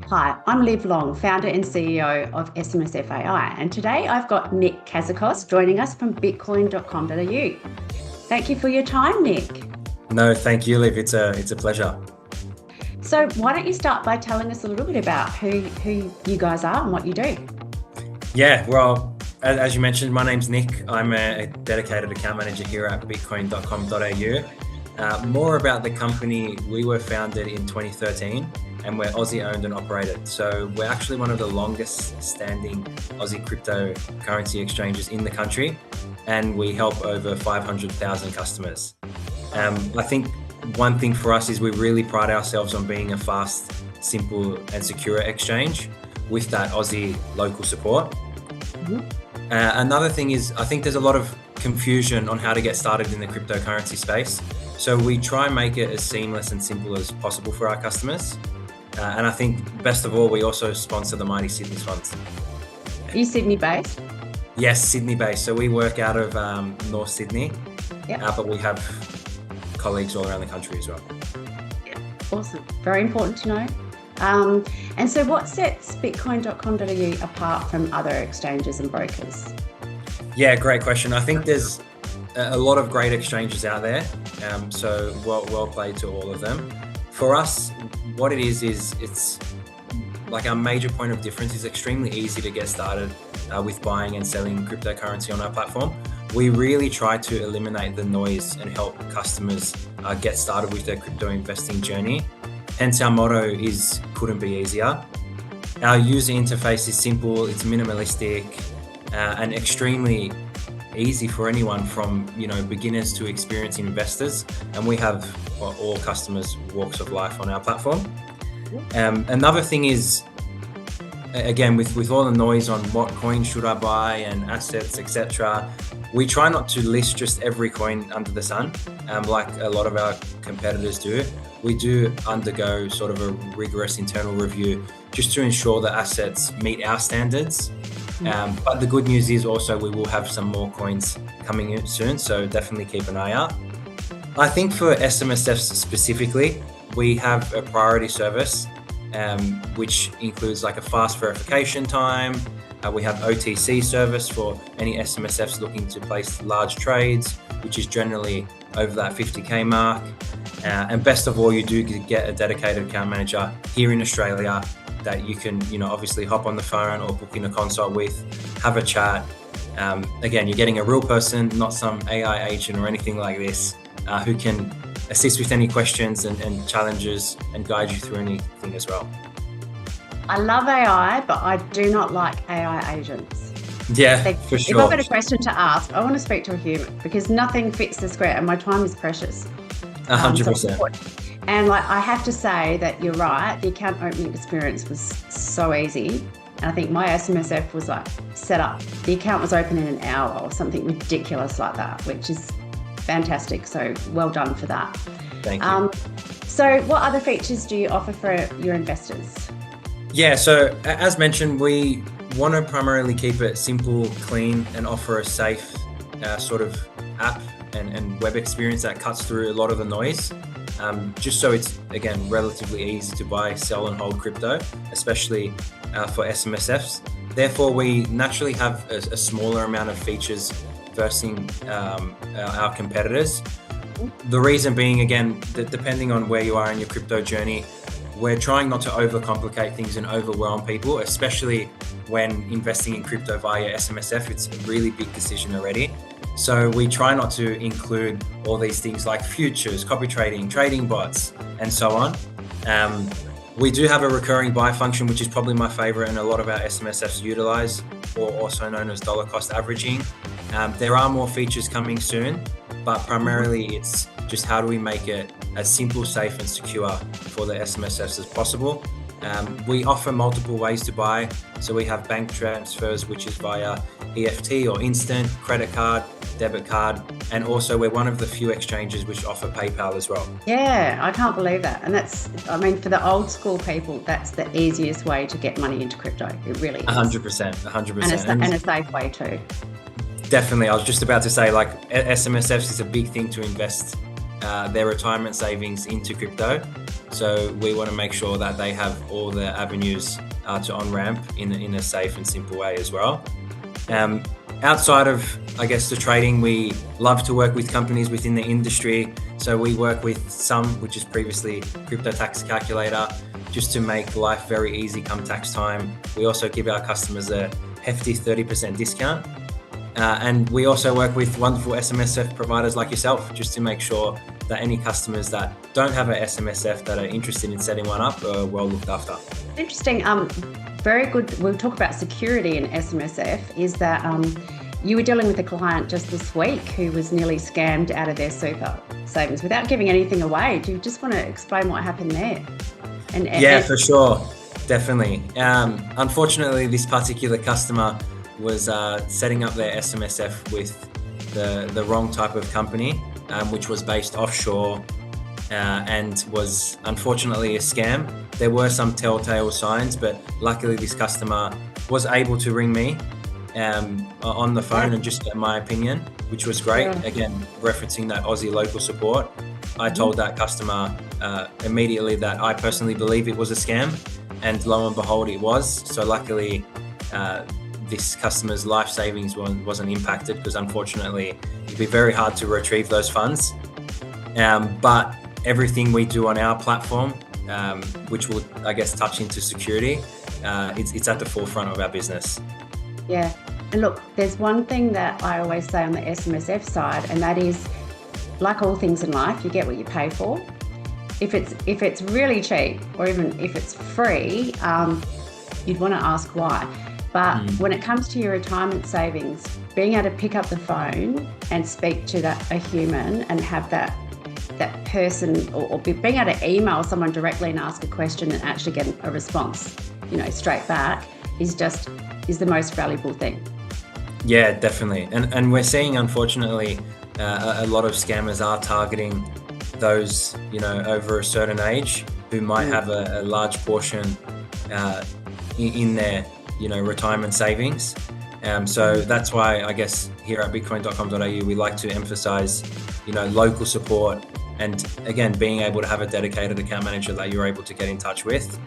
Hi, I'm Liv Long, founder and CEO of SMSF AI, and today I've got Nick Kazakos joining us from bitcoin.com.au. Thank you for your time, Nick. No, thank you, Liv. It's a pleasure. So why don't you start by telling us a little bit about who you guys are and what you do? Yeah, well, as you mentioned, my name's Nick. I'm a dedicated account manager here at bitcoin.com.au. More about the company, we were founded in 2013 and we're Aussie owned and operated. So we're actually one of the longest standing Aussie cryptocurrency exchanges in the country, and we help over 500,000 customers. I think one thing for us is we really pride ourselves on being a fast, simple and secure exchange with that Aussie local support. Mm-hmm. Another thing is, I think there's a lot of confusion on how to get started in the cryptocurrency space. So we try and make it as seamless and simple as possible for our customers. And I think best of all, we also sponsor the Mighty Sydney Funds. Are you Sydney based? Yes, Sydney based. So we work out of North Sydney, but we have colleagues all around the country as well. Yeah, awesome. Very important to know. And so what sets bitcoin.com.au apart from other exchanges and brokers? Yeah, great question. I think there's a lot of great exchanges out there. So well played to all of them. For us, what it is it's like our major point of difference is extremely easy to get started with buying and selling cryptocurrency on our platform. We really try to eliminate the noise and help customers get started with their crypto investing journey. Hence our motto is couldn't be easier. Our user interface is simple, it's minimalistic, and extremely easy for anyone from beginners to experienced investors, and we have all customers walks of life on our platform. Another thing is, again, with all the noise on what coin should I buy and assets, etc., we try not to list just every coin under the sun like a lot of our competitors do. We do undergo sort of a rigorous internal review just to ensure that assets meet our standards. But the good news is also we will have some more coins coming in soon, so definitely keep an eye out. I think for SMSFs specifically, we have a priority service, which includes like a fast verification time. We have OTC service for any SMSFs looking to place large trades, which is generally over that 50K mark. And best of all, you do get a dedicated account manager here in Australia that you can, obviously hop on the phone or book in a consult with, have a chat. Again, you're getting a real person, not some AI agent or anything like this, who can assist with any questions and challenges and guide you through anything as well. I love AI, but I do not like AI agents. Yeah, for sure. If I've got a question to ask, I want to speak to a human because nothing fits the script and my time is precious. 100%. And I have to say that you're right. The account opening experience was so easy. And I think my SMSF was set up. The account was open in an hour or something ridiculous like that, which is fantastic. So well done for that. Thank you. So what other features do you offer for your investors? Yeah, so as mentioned, we want to primarily keep it simple, clean, and offer a safe sort of app and web experience that cuts through a lot of the noise. Just so it's, again, relatively easy to buy, sell and hold crypto, especially for SMSFs. Therefore, we naturally have a smaller amount of features versus our competitors. The reason being, again, that depending on where you are in your crypto journey, we're trying not to overcomplicate things and overwhelm people, especially when investing in crypto via SMSF. It's a really big decision already. So we try not to include all these things like futures, copy trading, trading bots, and so on. We do have a recurring buy function, which is probably my favorite and a lot of our SMSFs utilize, or also known as dollar cost averaging. There are more features coming soon, but primarily it's just how do we make it as simple, safe and secure for the SMSFs as possible. We offer multiple ways to buy. So we have bank transfers, which is via EFT or instant, credit card, debit card, and also we're one of the few exchanges which offer PayPal as well. Yeah, I can't believe that. And that's, I mean, for the old school people, that's the easiest way to get money into crypto. It really is. 100%. And a safe way too. Definitely. I was just about to say, like, SMSFs is a big thing to invest their retirement savings into crypto. So we want to make sure that they have all the avenues to on-ramp in a safe and simple way as well. Outside of, I guess, the trading, we love to work with companies within the industry. So we work with some, which is previously Crypto Tax Calculator, just to make life very easy come tax time. We also give our customers a hefty 30% discount. And we also work with wonderful SMSF providers like yourself, just to make sure that any customers that don't have a SMSF that are interested in setting one up are well looked after. Interesting. Very good. We'll talk about security in SMSF. Is that you were dealing with a client just this week who was nearly scammed out of their super savings without giving anything away. Do you just want to explain what happened there? Yeah, for sure. Definitely. Unfortunately, this particular customer was setting up their SMSF with the wrong type of company, which was based offshore and was unfortunately a scam. There were some telltale signs, but luckily this customer was able to ring me on the phone and just get my opinion, which was great. Yeah. Again, referencing that Aussie local support, I told that customer immediately that I personally believe it was a scam, and lo and behold, it was. So luckily, this customer's life savings wasn't impacted, because unfortunately, it'd be very hard to retrieve those funds. But everything we do on our platform, which will, I guess, touch into security, it's at the forefront of our business. Yeah. And look, there's one thing that I always say on the SMSF side, and that is, like all things in life, you get what you pay for. If it's really cheap, or even if it's free, you'd want to ask why. But when it comes to your retirement savings, being able to pick up the phone and speak to a human and have that person, or being able to email someone directly and ask a question and actually get a response, straight back, is the most valuable thing. Yeah, definitely. And we're seeing, unfortunately, a lot of scammers are targeting those, over a certain age, who might have a large portion in their, retirement savings. So that's why, I guess, here at bitcoin.com.au, we like to emphasize, local support, and again, being able to have a dedicated account manager that you're able to get in touch with,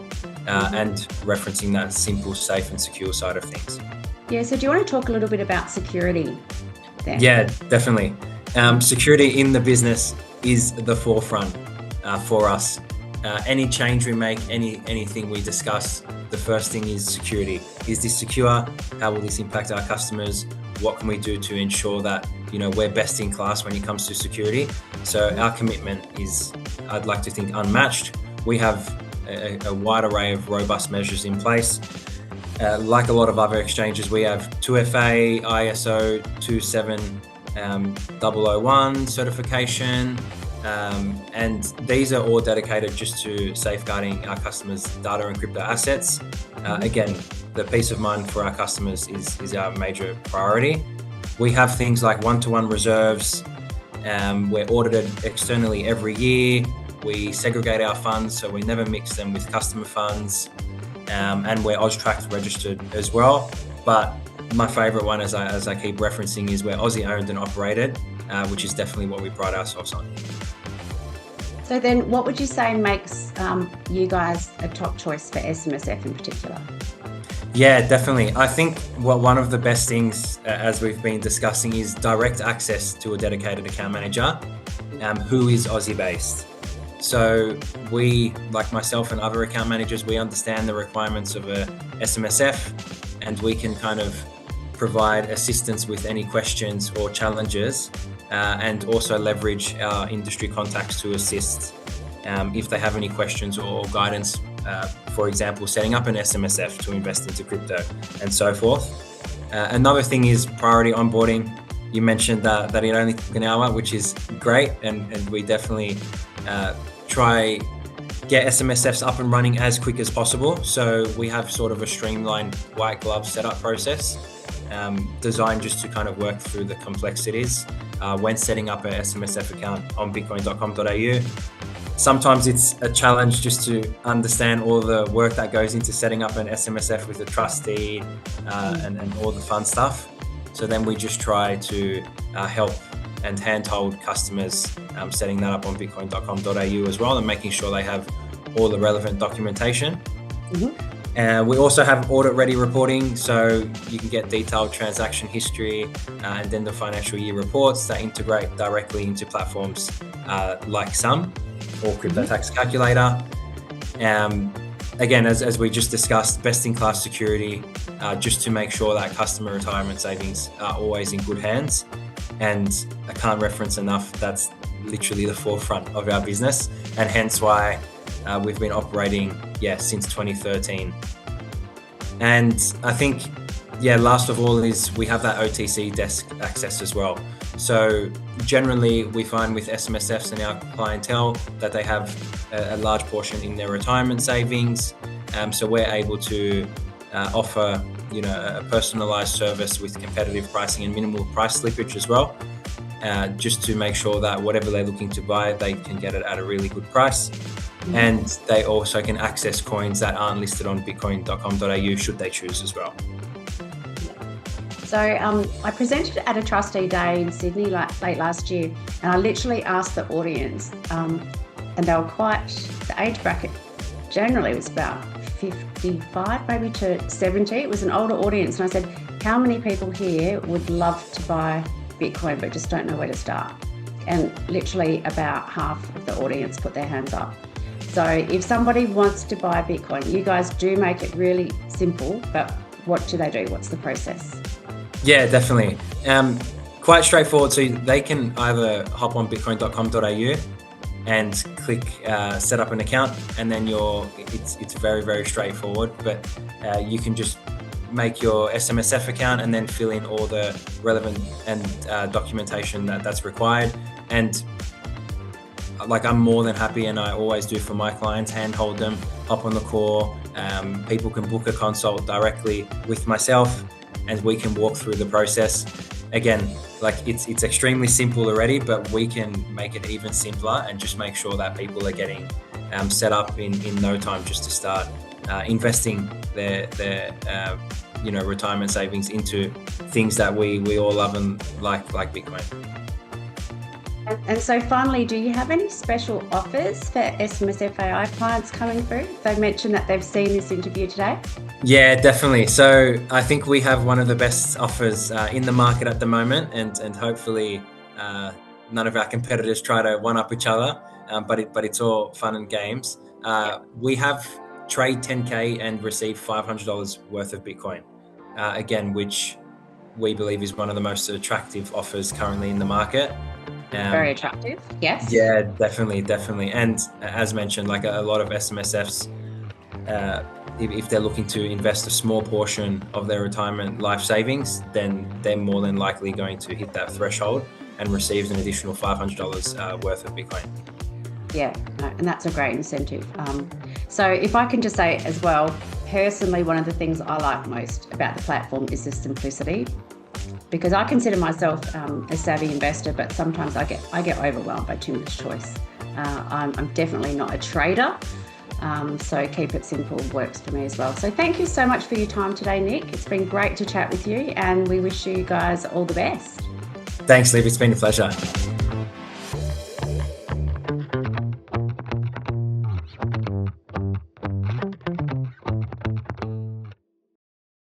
and referencing that simple, safe and secure side of things. Yeah, so do you want to talk a little bit about security there? Yeah, definitely. Security in the business is the forefront for us. Any change we make, anything we discuss, the first thing is security. Is this secure? How will this impact our customers? What can we do to ensure that we're best in class when it comes to security? So our commitment is, I'd like to think, unmatched. We have a wide array of robust measures in place. Like a lot of other exchanges, we have 2FA, ISO 27001 certification, and these are all dedicated just to safeguarding our customers' data and crypto assets. Again, the peace of mind for our customers is our major priority. We have things like one-to-one reserves. We're audited externally every year. We segregate our funds, so we never mix them with customer funds. And we're AUSTRAC registered as well. But my favorite one, as I keep referencing, is we're Aussie owned and operated, which is definitely what we pride ourselves on. So then what would you say makes you guys a top choice for SMSF in particular? Yeah, definitely. I think one of the best things, as we've been discussing, is direct access to a dedicated account manager who is Aussie based. So we, like myself and other account managers, we understand the requirements of a SMSF, and we can kind of provide assistance with any questions or challenges, and also leverage our industry contacts to assist if they have any questions or guidance, for example, setting up an SMSF to invest into crypto and so forth. Another thing is priority onboarding. You mentioned that it only took an hour, which is great, and we definitely try get SMSFs up and running as quick as possible. So we have sort of a streamlined white glove setup process designed just to kind of work through the complexities when setting up an SMSF account on bitcoin.com.au. Sometimes it's a challenge just to understand all the work that goes into setting up an SMSF with a trustee and all the fun stuff. So then we just try to help and handhold customers setting that up on bitcoin.com.au as well, and making sure they have all the relevant documentation. We also have audit-ready reporting, so you can get detailed transaction history and then the financial year reports that integrate directly into platforms like Sum or Crypto Tax Calculator. Again, as we just discussed, best-in-class security, just to make sure that customer retirement savings are always in good hands. And I can't reference enough, that's literally the forefront of our business, and hence why we've been operating, since 2013. And I think, last of all is we have that OTC desk access as well. So generally we find with SMSFs and our clientele that they have a large portion in their retirement savings. So we're able to offer, a personalized service with competitive pricing and minimal price slippage as well. Just to make sure that whatever they're looking to buy, they can get it at a really good price. And they also can access coins that aren't listed on bitcoin.com.au should they choose as well. So I presented at a trustee day in Sydney late last year, and I literally asked the audience, and they were the age bracket generally was about 55 maybe to 70. It was an older audience, and I said, how many people here would love to buy Bitcoin but just don't know where to start? And literally about half of the audience put their hands up. So if somebody wants to buy Bitcoin, you guys do make it really simple, but what do they do? What's the process? Yeah, definitely. Quite straightforward. So they can either hop on bitcoin.com.au and click set up an account, and then it's very, very straightforward. But you can just make your SMSF account and then fill in all the relevant and documentation that's required. And I'm more than happy, and I always do for my clients, handhold them, hop on the call. People can book a consult directly with myself, and we can walk through the process. Again, it's extremely simple already, but we can make it even simpler and just make sure that people are getting set up in no time, just to start investing their retirement savings into things that we all love and like Bitcoin. And so finally, do you have any special offers for SMSF AI clients coming through? They mentioned that they've seen this interview today. Yeah, definitely. So I think we have one of the best offers in the market at the moment, and hopefully none of our competitors try to one-up each other, but it's all fun and games. We have trade 10K and receive $500 worth of Bitcoin, again, which we believe is one of the most attractive offers currently in the market. Very attractive, yes. Yeah, definitely. And as mentioned, a lot of SMSFs, if they're looking to invest a small portion of their retirement life savings, then they're more than likely going to hit that threshold and receive an additional $500 worth of Bitcoin. Yeah, and that's a great incentive. So if I can just say as well, personally, one of the things I like most about the platform is the simplicity. Because I consider myself a savvy investor, but sometimes I get overwhelmed by too much choice. I'm definitely not a trader, so keep it simple works for me as well. So thank you so much for your time today, Nick. It's been great to chat with you, and we wish you guys all the best. Thanks, Liv. It's been a pleasure.